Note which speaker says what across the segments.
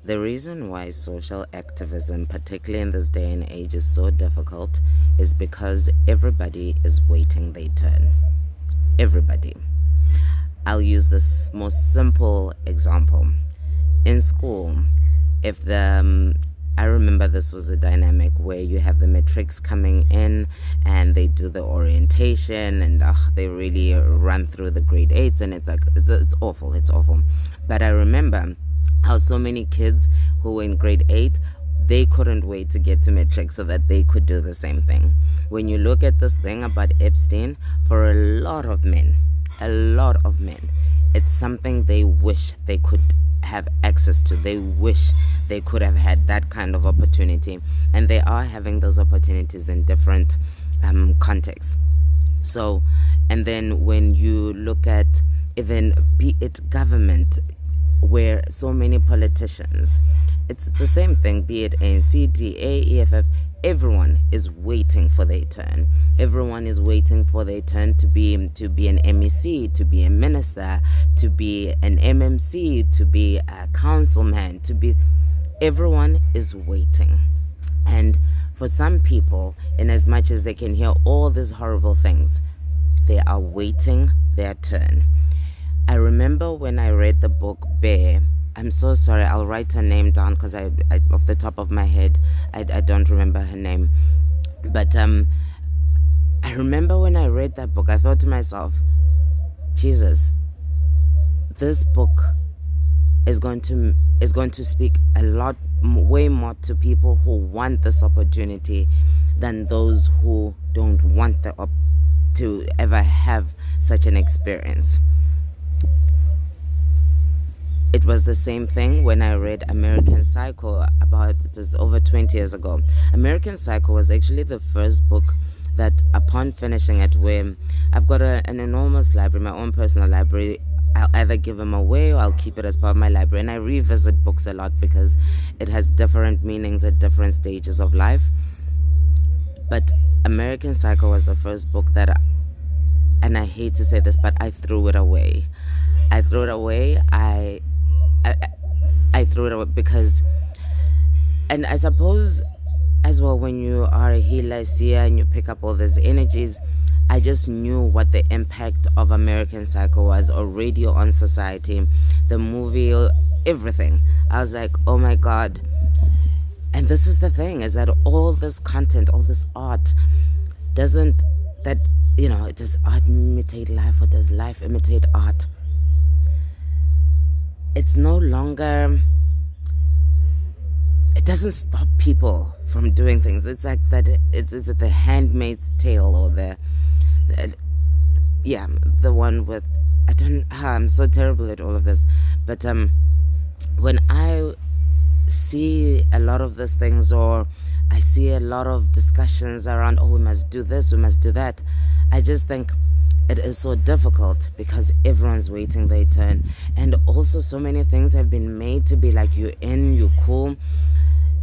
Speaker 1: The reason why social activism, particularly in this day and age, is so difficult is because everybody is waiting their turn. Everybody. I'll use this most simple example. In school, if I remember this was a dynamic where you have the matrics coming in and they do the orientation and they really run through the grade 8s, and it's like it's awful. But I remember how so many kids who were in grade 8, they couldn't wait to get to matric so that they could do the same thing. When you look at this thing about Epstein, for a lot of men, it's something they wish they could have access to. They wish they could have had that kind of opportunity, and they are having those opportunities in different contexts. So, and then when you look at even be it government, where so many politicians, it's the same thing, be it ANC, DA, EFF, everyone is waiting for their turn. Everyone is waiting for their turn to be an MEC, to be a minister, to be an MMC, to be a councilman, to be... Everyone is waiting. And for some people, in as much as they can hear all these horrible things, they are waiting their turn. I remember when I read the book Bear. I'm so sorry, I'll write her name down because I off the top of my head, I don't remember her name. But I remember when I read that book, I thought to myself, Jesus, this book is going to speak a lot, way more to people who want this opportunity than those who don't want to ever have such an experience. It was the same thing when I read American Psycho it was over 20 years ago. American Psycho was actually the first book that, upon finishing it, where I've got an enormous library, my own personal library. I'll either give them away or I'll keep it as part of my library. And I revisit books a lot because it has different meanings at different stages of life. But American Psycho was the first book that, and I hate to say this, but I threw it away. I threw it away because, and I suppose as well, when you are a healer, seer, and you pick up all these energies, I just knew what the impact of American Psycho was already on society, the movie, everything. I was like, oh my God. And this is the thing, is that all this content, all this art, does art imitate life, or does life imitate art? It's no longer, it doesn't stop people from doing things. It's like that, it's the Handmaid's Tale, or the one with, I'm so terrible at all of this, but when I see a lot of these things, or I see a lot of discussions around, we must do this, we must do that, I just think it is so difficult because everyone's waiting their turn. And also so many things have been made to be like, you're cool.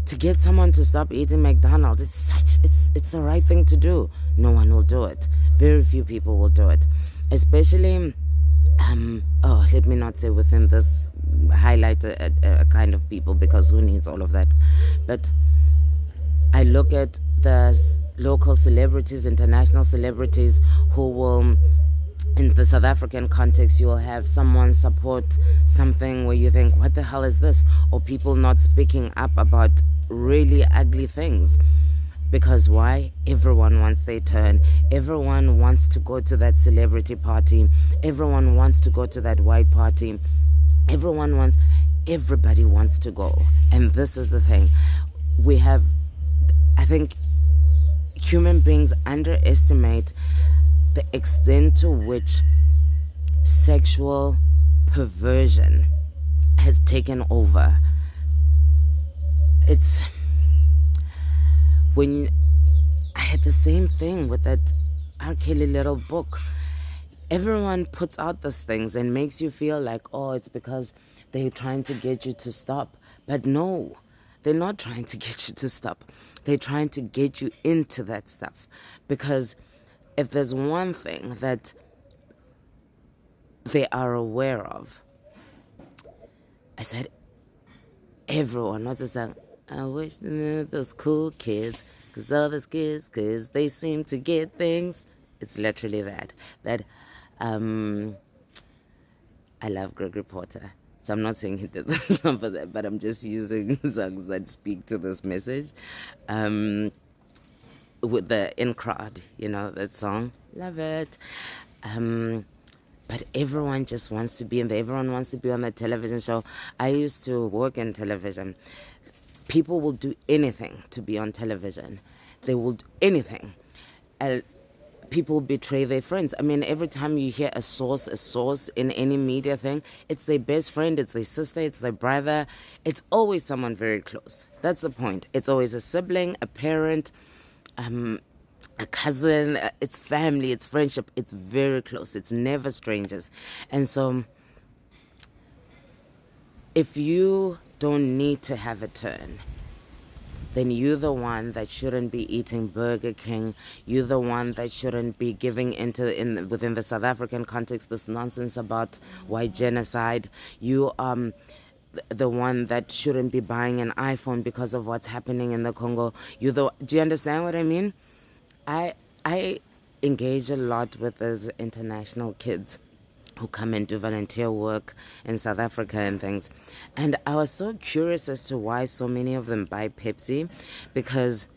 Speaker 1: To get someone to stop eating McDonald's, it's the right thing to do. No one will do it. Very few people will do it. Especially, let me not say within this, highlight a kind of people, because who needs all of that? But I look at the local celebrities, international celebrities, who will, in the South African context, you will have someone support something where you think, what the hell is this? Or people not speaking up about really ugly things. Because why? Everyone wants their turn. Everyone wants to go to that celebrity party. Everyone wants to go to that white party. Everybody wants to go. And this is the thing. I think human beings underestimate the extent to which sexual perversion has taken over. It's when I had the same thing with that R. Kelly little book. Everyone puts out these things and makes you feel like, it's because they're trying to get you to stop. But no, they're not trying to get you to stop. They're trying to get you into that stuff. Because if there's one thing that they are aware of, I said, everyone was just saying, I wish those cool kids, because all those kids, because they seem to get things. It's literally that. Um, I love Gregory Porter. So I'm not saying he did the song for that, but I'm just using songs that speak to this message. With the In Crowd, that song. Love it. But everyone just wants to be in there. Everyone wants to be on the television show. I used to work in television. People will do anything to be on television. They will do anything. People betray their friends. I mean, every time you hear a source in any media thing, it's their best friend, it's their sister, it's their brother. It's always someone very close. That's the point. It's always a sibling, a parent, a cousin. It's family, it's friendship. It's very close. It's never strangers. And so if you don't need to have a turn, then you're the one that shouldn't be eating Burger King. You're the one that shouldn't be giving within the South African context this nonsense about white genocide. You the one that shouldn't be buying an iPhone because of what's happening in the Congo. Do you understand what I mean? I engage a lot with those international kids who come and do volunteer work in South Africa and things. And I was so curious as to why so many of them buy Pepsi, because,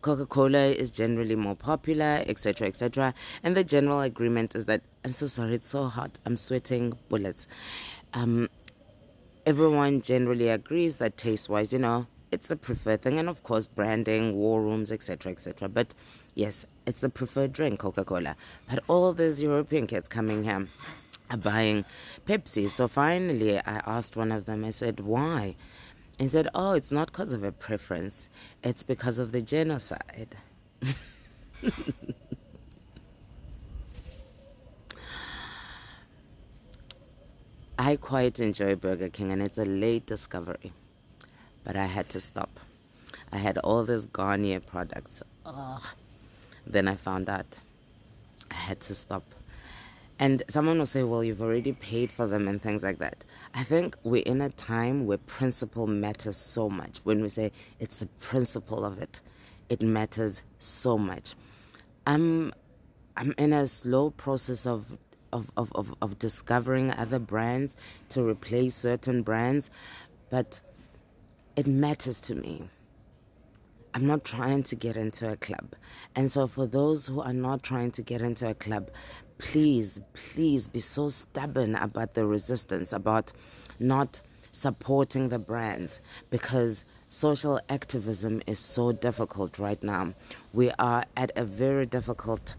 Speaker 1: Coca-Cola is generally more popular, etc., etc. And the general agreement is that, I'm so sorry, it's so hot, I'm sweating bullets. Everyone generally agrees that taste-wise, it's a preferred thing. And of course, branding, war rooms, etc., etc. But yes, it's the preferred drink, Coca-Cola. But all these European kids coming here are buying Pepsi. So finally, I asked one of them, I said, why? And he said, oh, it's not because of a preference. It's because of the genocide. I quite enjoy Burger King, and it's a late discovery. But I had to stop. I had all these Garnier products. Then I found out I had to stop. And someone will say, well, you've already paid for them and things like that. I think we're in a time where principle matters so much. When we say it's the principle of it, it matters so much. I'm in a slow process of discovering other brands to replace certain brands, but it matters to me. I'm not trying to get into a club. And so for those who are not trying to get into a club, please be so stubborn about the resistance, about not supporting the brands, because social activism is so difficult right now. We are at a very difficult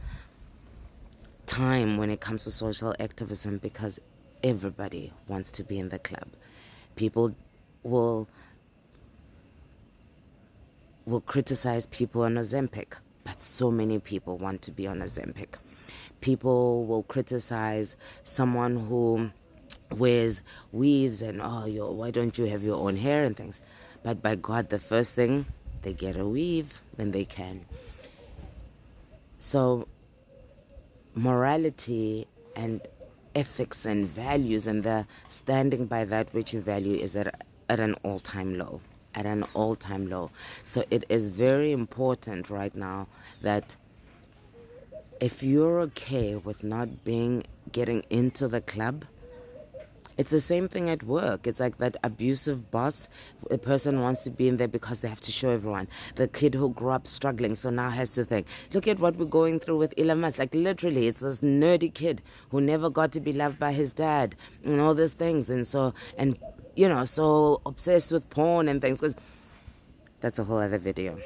Speaker 1: time when it comes to social activism because everybody wants to be in the club. People will criticize people on Ozempic, but so many people want to be on Ozempic. People will criticize someone who wears weaves and, why don't you have your own hair and things? But by God, the first thing, they get a weave when they can. So morality and ethics and values and the standing by that which you value is at an all-time low. So it is very important right now that if you're okay with not getting into the club, it's the same thing at work. It's like that abusive boss. A person wants to be in there because they have to show everyone. The kid who grew up struggling, so now has to think, look at what we're going through with Elon Musk. Like literally, it's this nerdy kid who never got to be loved by his dad and all these things. And so obsessed with porn and things. 'Cause that's a whole other video.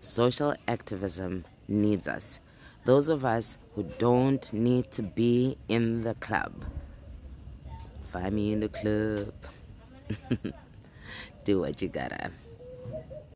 Speaker 1: Social activism needs us. Those of us who don't need to be in the club, find me in the club. Do what you gotta.